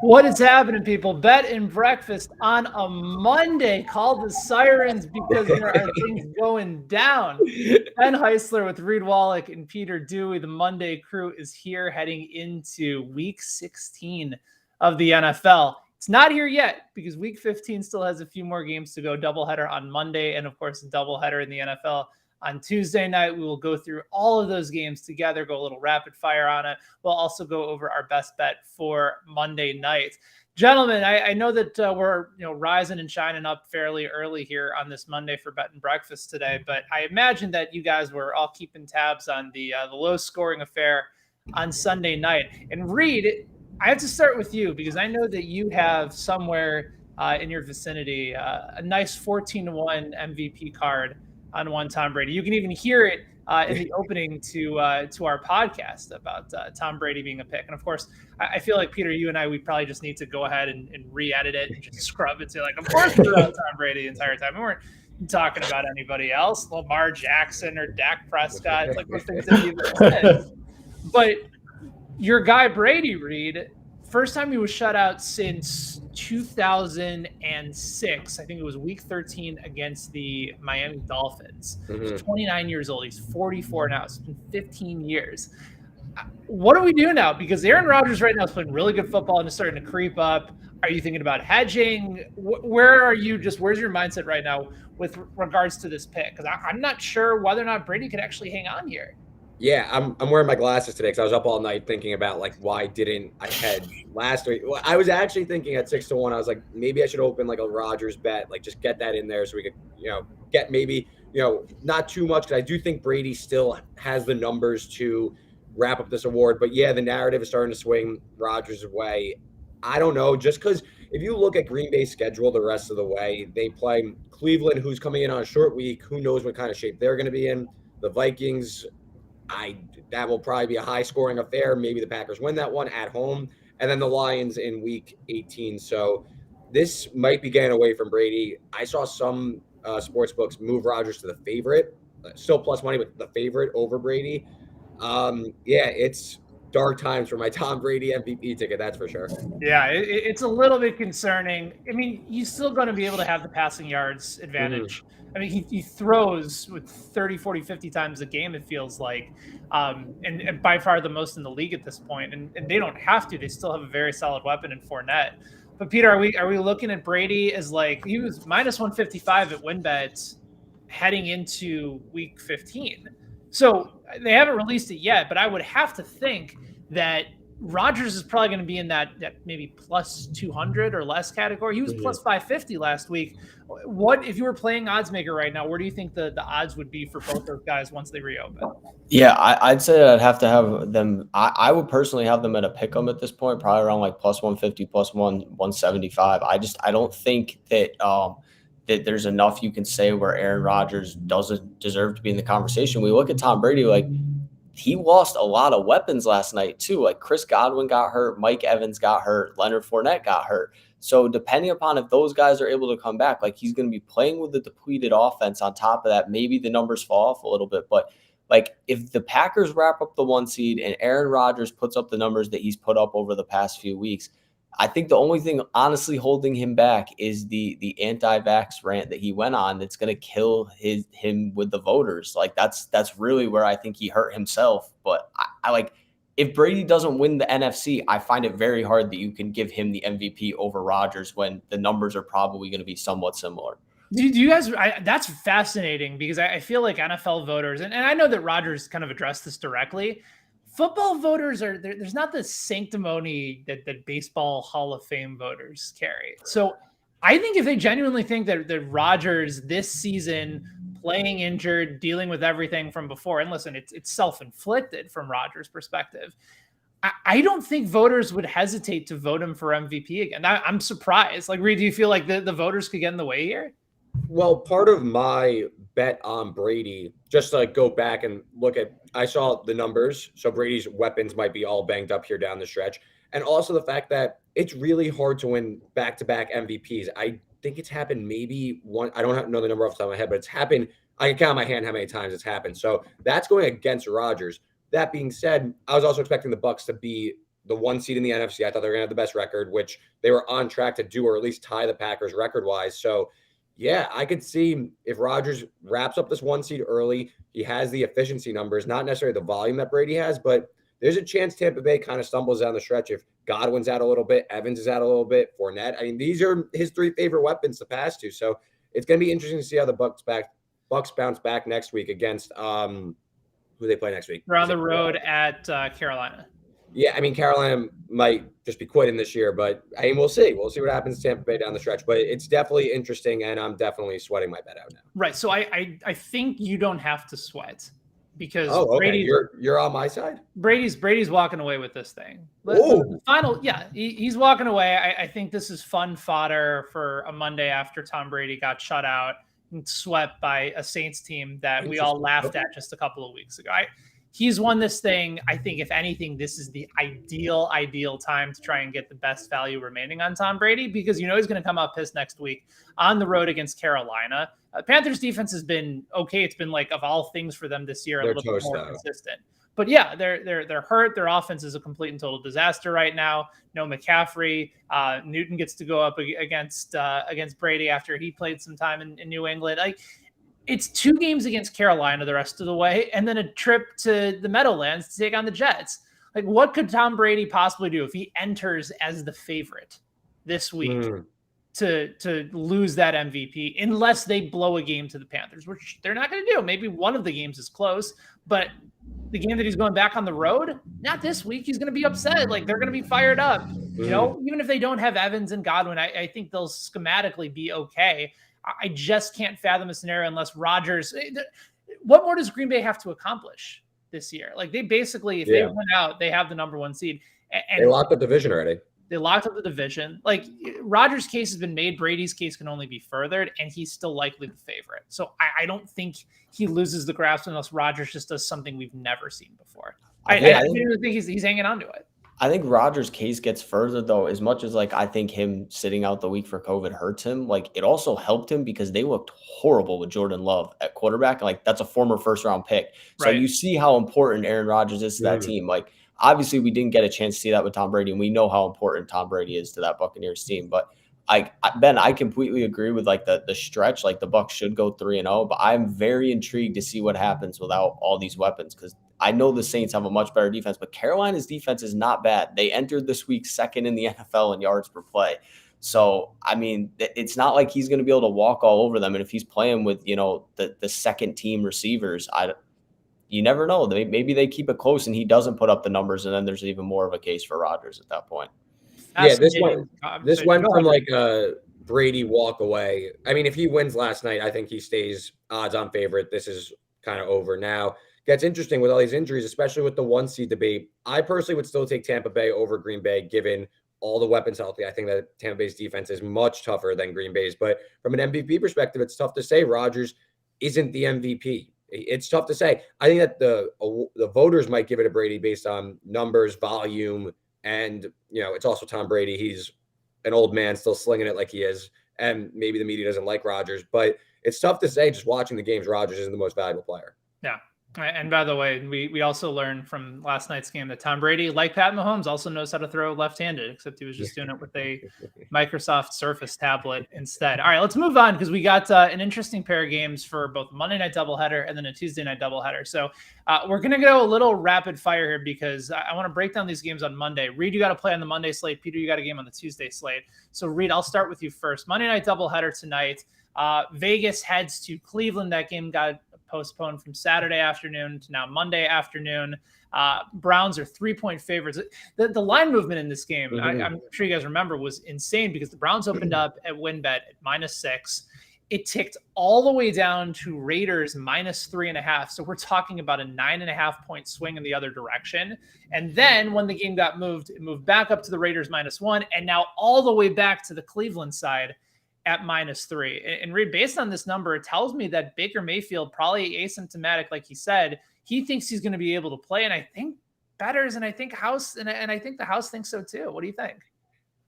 What is happening, people? Bet and breakfast on a Monday. Call the sirens because there are things going down. Ben Heisler with Reed Wallach and Peter Dewey. The Monday crew is here heading into week 16 of the NFL. It's not here yet because week 15 still has a few more games to go. Doubleheader on Monday and, of course, a doubleheader in the NFL on Tuesday night. We will go through all of those games together, go a little rapid fire on it. We'll also go over our best bet for Monday night. Gentlemen, I know that we're rising and shining up fairly early here on this Monday for Bet and Breakfast today, but I imagine that you guys were all keeping tabs on the low-scoring affair on Sunday night. And Reed, I have to start with you because I know that you have somewhere in your vicinity a nice 14-1 MVP card on one Tom Brady. You can even hear it in the opening to our podcast about Tom Brady being a pick. And of course, I feel like Peter, you and I, we probably just need to go ahead and re-edit it and just scrub it to like, of course we're on Tom Brady the entire time. We weren't talking about anybody else, Lamar Jackson or Dak Prescott. It's like those things that even said. But your guy Brady, Reed, first time he was shut out since 2006. I think it was week 13 against the Miami Dolphins. He's 29 years old. He's 44 now. It's been 15 years. What do we do now? Because Aaron Rodgers right now is playing really good football and is starting to creep up. Are you thinking about hedging? Where are you? Where's your mindset right now with regards to this pick? Because I'm not sure whether or not Brady could actually hang on here. Yeah, I'm wearing my glasses today because I was up all night thinking about like why didn't I hedge last week? Well, I was actually thinking at 6-1. I was like, maybe I should open like a Rodgers bet, like just get that in there so we could, get maybe not too much because I do think Brady still has the numbers to wrap up this award. But yeah, the narrative is starting to swing Rodgers' way. I don't know, just because if you look at Green Bay's schedule the rest of the way, they play Cleveland, who's coming in on a short week. Who knows what kind of shape they're going to be in? The Vikings. That will probably be a high-scoring affair. Maybe the Packers win that one at home, and then the Lions in Week 18. So this might be getting away from Brady. I saw some sports books move Rodgers to the favorite, still plus money, but the favorite over Brady. It's dark times for my Tom Brady MVP ticket, that's for sure. Yeah, it's a little bit concerning. I mean, he's still going to be able to have the passing yards advantage. I mean, he throws with 30, 40, 50 times a game, it feels like, and by far the most in the league at this point. And they don't have to. They still have a very solid weapon in Fournette. But, Peter, are we looking at Brady as like – he was minus 155 at WinBet heading into Week 15. So they haven't released it yet, but I would have to think that Rodgers is probably going to be in that maybe plus 200 or less category. He was plus 550 last week. What if you were playing odds maker right now? Where do you think the odds would be for both those guys once they reopen? Yeah, I'd say I'd have to have them. I would personally have them at a pick 'em at this point, probably around like plus 150, plus 175. I don't think that that there's enough you can say where Aaron Rodgers doesn't deserve to be in the conversation. We look at Tom Brady, like he lost a lot of weapons last night too. Like Chris Godwin got hurt, Mike Evans got hurt, Leonard Fournette got hurt. So depending upon if those guys are able to come back, like he's going to be playing with the depleted offense on top of that. Maybe the numbers fall off a little bit, but like if the Packers wrap up the 1 seed and Aaron Rodgers puts up the numbers that he's put up over the past few weeks, I think the only thing honestly holding him back is the anti-vax rant that he went on that's going to kill him with the voters. Like that's really where I think he hurt himself. But I like if Brady doesn't win the NFC, I find it very hard that you can give him the MVP over Rodgers when the numbers are probably going to be somewhat similar. Do you guys? That's fascinating because I feel like NFL voters, and I know that Rodgers kind of addressed this directly. Football voters there's not the sanctimony that baseball Hall of Fame voters carry. So I think if they genuinely think that Rodgers this season playing injured, dealing with everything from before, and listen, it's self-inflicted from Rodgers' perspective. I don't think voters would hesitate to vote him for MVP again. I'm surprised. Like, Reed, do you feel like the voters could get in the way here? Well, part of my bet on Brady, just to like go back and look at, I saw the numbers. So Brady's weapons might be all banged up here down the stretch. And also the fact that it's really hard to win back-to-back MVPs. I think it's happened maybe one, I don't know the number off the top of my head, but it's happened. I can count on my hand how many times it's happened. So that's going against Rodgers. That being said, I was also expecting the Bucs to be the 1 seed in the NFC. I thought they were going to have the best record, which they were on track to do, or at least tie the Packers record-wise. So, yeah, I could see if Rodgers wraps up this 1 seed early, he has the efficiency numbers, not necessarily the volume that Brady has, but there's a chance Tampa Bay kind of stumbles down the stretch if Godwin's out a little bit, Evans is out a little bit, Fournette. I mean, these are his 3 favorite weapons to pass to. So it's going to be interesting to see how the Bucks bounce back next week against who they play next week. They're on the road at Carolina. Yeah, I mean, Carolina might just be quitting this year, but I mean, we'll see. We'll see what happens to Tampa Bay down the stretch. But it's definitely interesting, and I'm definitely sweating my bet out now. Right. So I think you don't have to sweat because Brady, you're on my side. Brady's walking away with this thing. The final, yeah, he's walking away. I think this is fun fodder for a Monday after Tom Brady got shut out and swept by a Saints team that we all laughed at just a couple of weeks ago. He's won this thing. I think, if anything, this is the ideal time to try and get the best value remaining on Tom Brady, because you know he's going to come out pissed next week on the road against Carolina. Panthers defense has been okay. It's been like, of all things for them this year, a little bit more consistent. But yeah, they're hurt. Their offense is a complete and total disaster right now. No McCaffrey. Newton gets to go up against Brady after he played some time in New England. Like, it's 2 games against Carolina the rest of the way, and then a trip to the Meadowlands to take on the Jets. Like, what could Tom Brady possibly do if he enters as the favorite this week to lose that MVP, unless they blow a game to the Panthers, which they're not going to do? Maybe one of the games is close, but the game that he's going back on the road, not this week. He's going to be upset. Like, they're going to be fired up. You know, even if they don't have Evans and Godwin, I think they'll schematically be okay. I just can't fathom a scenario unless Rodgers. What more does Green Bay have to accomplish this year? Like, they basically, if they win out, they have the number 1 seed. And they locked up the division already. They locked up the division. Like, Rodgers' case has been made. Brady's case can only be furthered, and he's still likely the favorite. So I don't think he loses the grasp unless Rodgers just does something we've never seen before. I think he's hanging on to it. I think Rodgers' case gets further, though, as much as, like, I think him sitting out the week for COVID hurts him. Like, it also helped him because they looked horrible with Jordan Love at quarterback. Like, that's a former first-round pick. So you see how important Aaron Rodgers is to that team. Like, obviously, we didn't get a chance to see that with Tom Brady, and we know how important Tom Brady is to that Buccaneers team. But Ben, I completely agree with, like, the stretch. Like, the Bucs should go 3-0, but I'm very intrigued to see what happens without all these weapons, because I know the Saints have a much better defense, but Carolina's defense is not bad. They entered this week 2nd in the NFL in yards per play. So, I mean, it's not like he's going to be able to walk all over them. And if he's playing with, you know, the second team receivers, you never know. Maybe they keep it close and he doesn't put up the numbers, and then there's even more of a case for Rodgers at that point. Yeah, this went from like a Brady walk away. I mean, if he wins last night, I think he stays odds-on favorite. This is kind of over now. Gets interesting with all these injuries, especially with the 1 seed debate. I personally would still take Tampa Bay over Green Bay, given all the weapons healthy. I think that Tampa Bay's defense is much tougher than Green Bay's. But from an MVP perspective, it's tough to say Rodgers isn't the MVP. It's tough to say. I think that the voters might give it to Brady based on numbers, volume, and, you know, it's also Tom Brady. He's an old man still slinging it like he is, and maybe the media doesn't like Rodgers. But it's tough to say just watching the games. Rodgers isn't the most valuable player. Yeah. And by the way, we also learned from last night's game that Tom Brady, like Pat Mahomes, also knows how to throw left-handed, except he was just doing it with a Microsoft Surface tablet instead. All right, let's move on, because we got an interesting pair of games for both a Monday night doubleheader and then a Tuesday night doubleheader. So we're going to go a little rapid fire here, because I want to break down these games on Monday. Reed, you got to play on the Monday slate. Peter, you got a game on the Tuesday slate. So Reed, I'll start with you first. Monday night doubleheader tonight. Vegas heads to Cleveland. That game got postponed from Saturday afternoon to now Monday afternoon. Browns are 3-point favorites. The line movement in this game, I'm sure you guys remember, was insane, because the Browns opened up at WinBet at -6. It ticked all the way down to Raiders -3.5. So we're talking about a 9.5-point swing in the other direction. And then when the game got moved, it moved back up to the Raiders -1, and now all the way back to the Cleveland side at -3. And Reed, based on this number, it tells me that Baker Mayfield, probably asymptomatic, like he said, he thinks he's going to be able to play. And I think bettors, and I think House, and I think the House thinks so too. What do you think?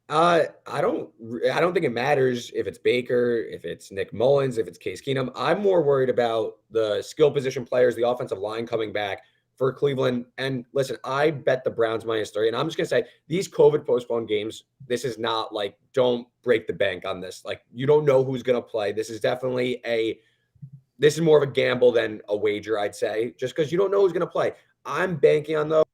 I don't think it matters if it's Baker, if it's Nick Mullins, if it's Case Keenum. I'm more worried about the skill position players, the offensive line coming back for Cleveland. And listen, I bet the Browns -3. And I'm just going to say these COVID postponed games, this is not like, don't break the bank on this. Like, you don't know who's going to play. This is definitely this is more of a gamble than a wager, I'd say, just because you don't know who's going to play. I'm banking on, though,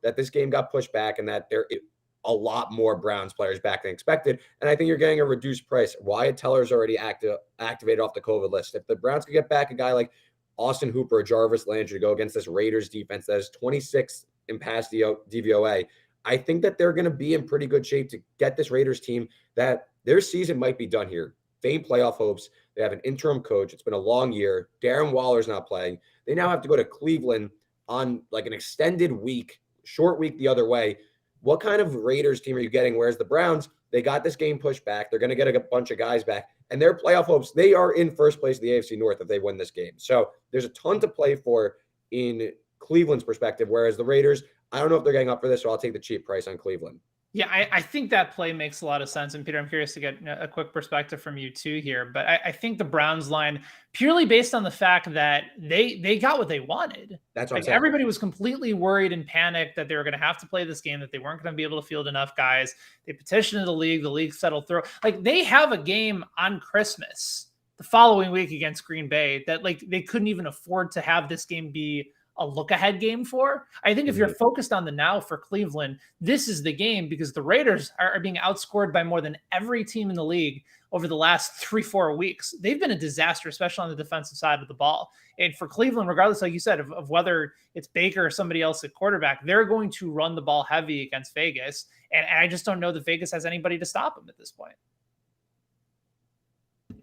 that this game got pushed back and that there is a lot more Browns players back than expected. And I think you're getting a reduced price. Wyatt Teller's already activated off the COVID list. If the Browns could get back a guy like Austin Hooper or Jarvis Landry to go against this Raiders defense that is 26th in pass DVOA, I think that they're going to be in pretty good shape to get this Raiders team that their season might be done here. Faint playoff hopes. They have an interim coach. It's been a long year. Darren Waller's not playing. They now have to go to Cleveland on like an extended week, short week the other way. What kind of Raiders team are you getting? Whereas the Browns, they got this game pushed back. They're going to get a bunch of guys back. And their playoff hopes, they are in first place of the AFC North if they win this game. So there's a ton to play for in Cleveland's perspective, whereas the Raiders, I don't know if they're getting up for this, so I'll take the cheap price on Cleveland. Yeah, I think that play makes a lot of sense. And Peter, I'm curious to get a quick perspective from you too here. But I think the Browns line, purely based on the fact that they got what they wanted. That's what like, everybody was completely worried and panicked that they were going to have to play this game, that they weren't going to be able to field enough guys. They petitioned the league settled through. Like, they have a game on Christmas the following week against Green Bay that like they couldn't even afford to have this game be a look-ahead game for. I think if you're focused on the now for Cleveland, this is the game because the Raiders are being outscored by more than every team in the league over the last 3-4 weeks. They've been a disaster, especially on the defensive side of the ball. And for Cleveland, regardless, like you said, of whether it's Baker or somebody else at quarterback, they're going to run the ball heavy against Vegas. And I just don't know that Vegas has anybody to stop them at this point.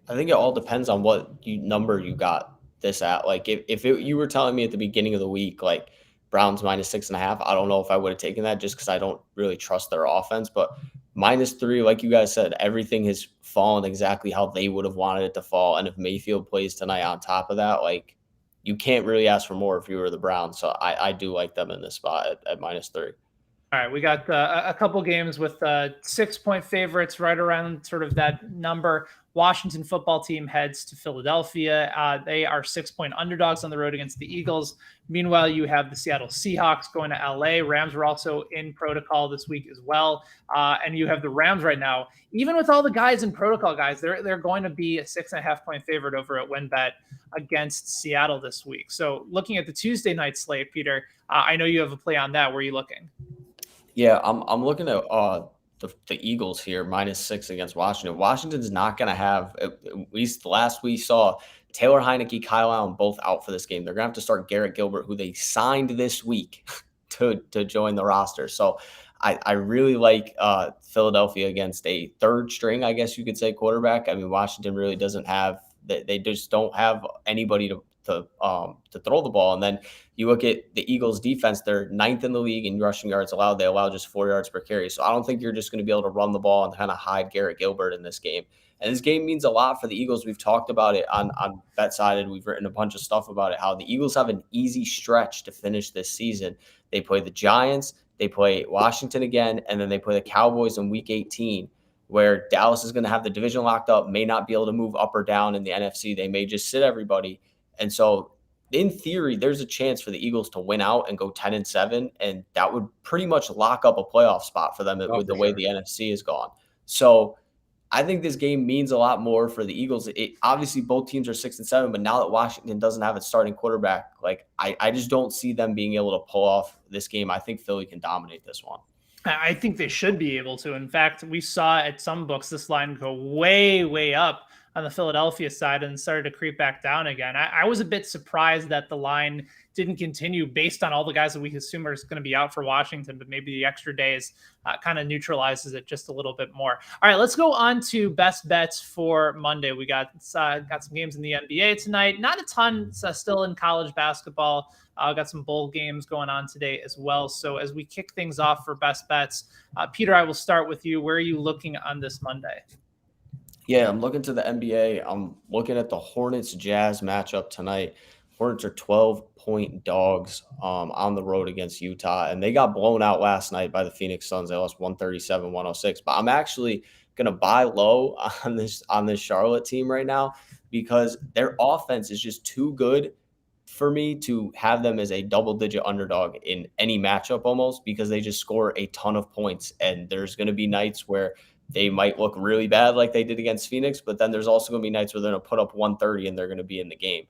I think it all depends on what number you got this at. Like if you were telling me at the beginning of the week, like Browns -6.5, I don't know if I would have taken that just because I don't really trust their offense. But -3, like you guys said, everything has fallen exactly how they would have wanted it to fall. And if Mayfield plays tonight on top of that, like you can't really ask for more if you were the Browns. So I do like them in this spot at -3. All right, we got a couple games with 6-point favorites right around sort of that number. Washington football team heads to Philadelphia. They are 6-point underdogs on the road against the Eagles. Meanwhile, you have the Seattle Seahawks going to LA. Rams were also in protocol this week as well. And you have the Rams right now. Even with all the guys in protocol, guys, they're going to be a 6.5-point favorite over at WinBet against Seattle this week. So looking at the Tuesday night slate, Peter, I know you have a play on that. Where are you looking? Yeah, I'm looking at the Eagles here, -6 against Washington. Washington's not going to have, at least last we saw, Taylor Heineke, Kyle Allen both out for this game. They're going to have to start Garrett Gilbert, who they signed this week to join the roster. So I really like Philadelphia against a third string, I guess you could say, quarterback. I mean, Washington really doesn't have, they just don't have anybody to throw the ball. And then you look at the Eagles defense, they're 9th in the league in rushing yards allowed. They allow just 4 yards per carry. So I don't think you're just going to be able to run the ball and kind of hide Garrett Gilbert in this game. And this game means a lot for the Eagles. We've talked about it on BetSided. We've written a bunch of stuff about it, how the Eagles have an easy stretch to finish this season. They play the Giants, they play Washington again, and then they play the Cowboys in week 18, where Dallas is going to have the division locked up, may not be able to move up or down in the NFC. They may just sit everybody. And so in theory, there's a chance for the Eagles to win out and go 10-7, and that would pretty much lock up a playoff spot for them with the way the NFC is gone. So I think this game means a lot more for the Eagles. Obviously, both teams are 6-7, but now that Washington doesn't have a starting quarterback, like I just don't see them being able to pull off this game. I think Philly can dominate this one. I think they should be able to. In fact, we saw at some books this line go way, way up on the Philadelphia side and started to creep back down again. I was a bit surprised that the line didn't continue based on all the guys that we assume are going to be out for Washington, but maybe the extra days kind of neutralizes it just a little bit more. All right, let's go on to best bets for Monday. We got some games in the NBA tonight. Not a ton still in college basketball. Got some bowl games going on today as well. So as we kick things off for best bets, Peter, I will start with you. Where are you looking on this Monday? Yeah, I'm looking to the NBA. I'm looking at the Hornets Jazz matchup tonight. Hornets are 12-point dogs on the road against Utah, and they got blown out last night by the Phoenix Suns. They lost 137-106. But I'm actually going to buy low on this Charlotte team right now because their offense is just too good for me to have them as a double-digit underdog in any matchup almost, because they just score a ton of points. And there's going to be nights where they might look really bad like they did against Phoenix, but then there's also going to be nights where they're going to put up 130 and they're going to be in the game.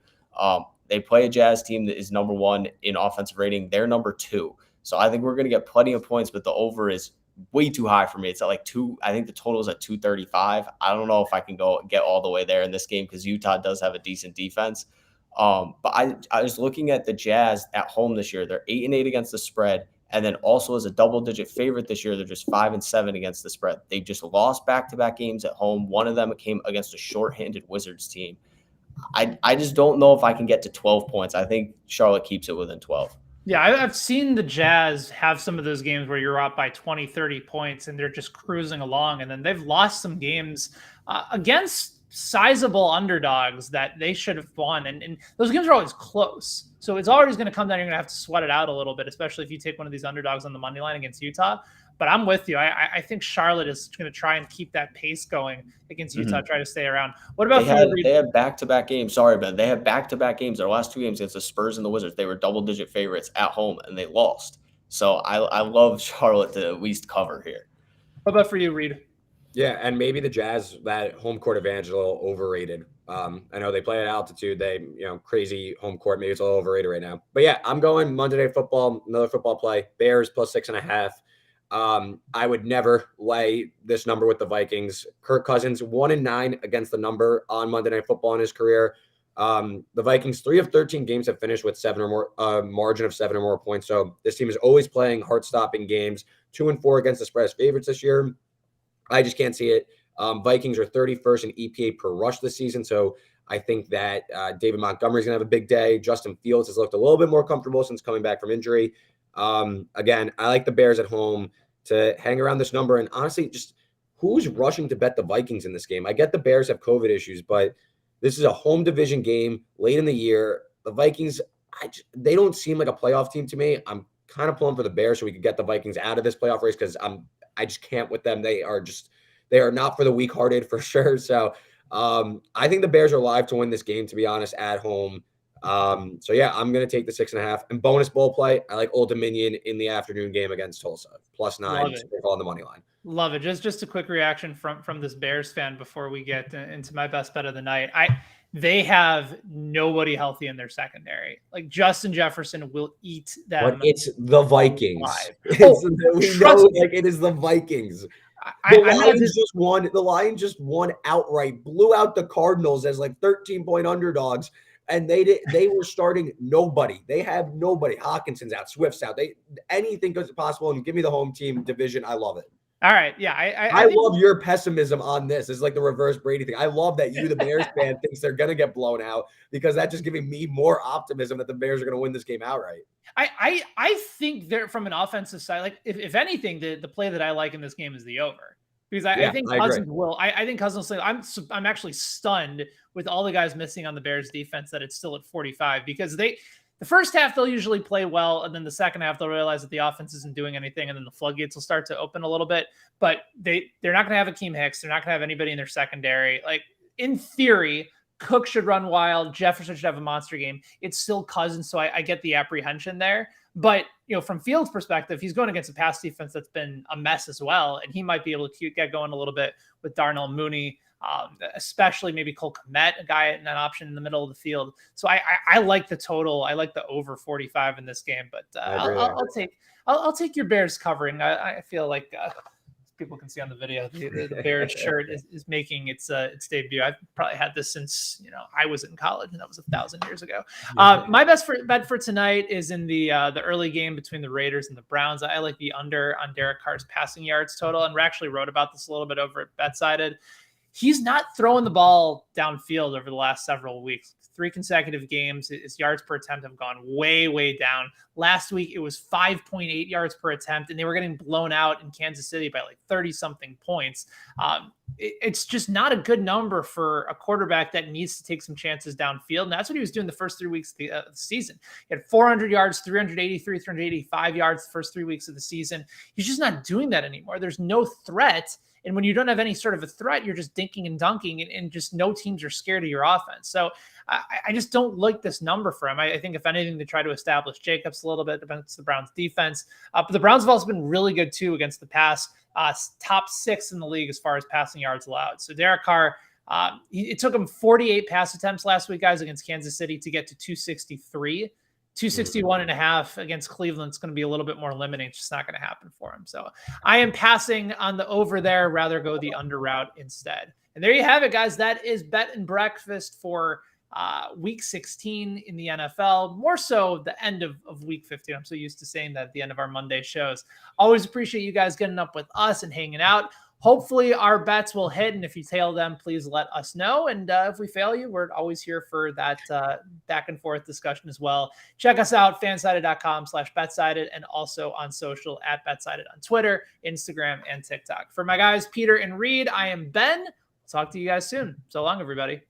They play a Jazz team that is number 1 in offensive rating. They're number 2. So I think we're going to get plenty of points, but the over is way too high for me. It's at like 2. I think the total is at 235. I don't know if I can get all the way there in this game because Utah does have a decent defense. But I was looking at the Jazz at home this year. They're 8-8 against the spread. And then also as a double-digit favorite this year, they're just 5-7 against the spread. They just lost back-to-back games at home. One of them came against a shorthanded Wizards team. I just don't know if I can get to 12 points. I think Charlotte keeps it within 12. Yeah, I've seen the Jazz have some of those games where you're up by 20, 30 points and they're just cruising along. And then they've lost some games against sizable underdogs that they should have won. And those games are always close. So it's always going to come down. You're going to have to sweat it out a little bit, especially if you take one of these underdogs on the money line against Utah. But I'm with you. I think Charlotte is going to try and keep that pace going against Utah, try to stay around. What about they had back-to-back games? Sorry, Ben. They had back-to-back games. Their last 2 games against the Spurs and the Wizards, they were double-digit favorites at home, and they lost. So I love Charlotte to at least cover here. What about for you, Reed? Yeah, and maybe the Jazz, that home court advantage is a little overrated. I know they play at altitude. They, crazy home court. Maybe it's a little overrated right now. But yeah, I'm going Monday Night Football, another football play. Bears plus 6.5. I would never lay this number with the Vikings. Kirk Cousins 1-9 against the number on Monday Night Football in his career. The Vikings 3 of 13 games have finished with 7 or more, margin of 7 or more points. So this team is always playing heart-stopping games. 2-4 against the spread as favorites this year. I just can't see it. Vikings are 31st in EPA per rush this season. So I think that David Montgomery's going to have a big day. Justin Fields has looked a little bit more comfortable since coming back from injury. Again, I like the Bears at home to hang around this number. And honestly, just who's rushing to bet the Vikings in this game? I get the Bears have COVID issues, but this is a home division game late in the year. The Vikings, they don't seem like a playoff team to me. I'm kind of pulling for the Bears so we could get the Vikings out of this playoff race because I just can't with them. They are not for the weak-hearted for sure. So I think the Bears are live to win this game, to be honest, at home. So yeah, I'm going to take the 6.5 and bonus bowl play. I like Old Dominion in the afternoon game against Tulsa plus 9 on the money line. Love it. Just a quick reaction from this Bears fan before we get into my best bet of the night. They have nobody healthy in their secondary. Like Justin Jefferson will eat them. But it's the Vikings. We know it is the Vikings. The Lions just won outright, blew out the Cardinals as like 13-point underdogs. And they were starting nobody. They have nobody. Hawkinson's out, Swift's out. Anything is possible. And give me the home team division. I love it. All right. Yeah. I love your pessimism on this. It's like the reverse Brady thing. I love that you, the Bears fan, thinks they're going to get blown out because that's just giving me more optimism that the Bears are going to win this game outright. I think they're from an offensive side. Like if anything, the play that I like in this game is the over. Because I think Cousins will. I think Cousins will. I'm actually stunned with all the guys missing on the Bears defense that it's still at 45 because the first half they'll usually play well, and then the second half they'll realize that the offense isn't doing anything, and then the floodgates will start to open a little bit. But they're not going to have Akeem Hicks. They're not going to have anybody in their secondary. Like in theory, Cook should run wild. Jefferson should have a monster game. It's still Cousins, so I get the apprehension there. But, from Fields' perspective, he's going against a pass defense that's been a mess as well, and he might be able to get going a little bit with Darnell Mooney, especially maybe Cole Kmet, a guy in an option in the middle of the field. So I like the total. I like the over 45 in this game, but I'll take your Bears covering. I feel like people can see on the video, the Bears shirt is making its debut. I've probably had this since I was in college, and that was 1,000 years ago. My best bet for tonight is in the early game between the Raiders and the Browns. I like the under on Derek Carr's passing yards total, and we actually wrote about this a little bit over at BetSided. He's not throwing the ball downfield over the last several weeks. 3 consecutive games, his yards per attempt have gone way, way down. Last week, it was 5.8 yards per attempt, and they were getting blown out in Kansas City by like 30-something points. It's just not a good number for a quarterback that needs to take some chances downfield, and that's what he was doing the first 3 weeks of the season. He had 400 yards, 383, 385 yards the first 3 weeks of the season. He's just not doing that anymore. There's no threat. And when you don't have any sort of a threat, you're just dinking and dunking, and just no teams are scared of your offense. So I just don't like this number for him. I think if anything, they try to establish Jacobs a little bit against the Browns defense. But the Browns have also been really good too against the pass, top 6 in the league as far as passing yards allowed. So Derek Carr, it took him 48 pass attempts last week, guys, against Kansas City to get to 263. 261 and a half against Cleveland. It's going to be a little bit more limiting. It's just not going to happen for him. So I am passing on the over there, rather go the under route instead. And there you have it, guys. That is Bet and Breakfast for week 16 in the NFL, more so the end of week 15. I'm so used to saying that at the end of our Monday shows. Always appreciate you guys getting up with us and hanging out. Hopefully our bets will hit, and if you tail them, please let us know. And if we fail you, we're always here for that back and forth discussion as well. Check us out, fansided.com/BetSided, and also on social at BetSided on Twitter, Instagram, and TikTok. For my guys, Peter and Reed, I am Ben. Talk to you guys soon. So long, everybody.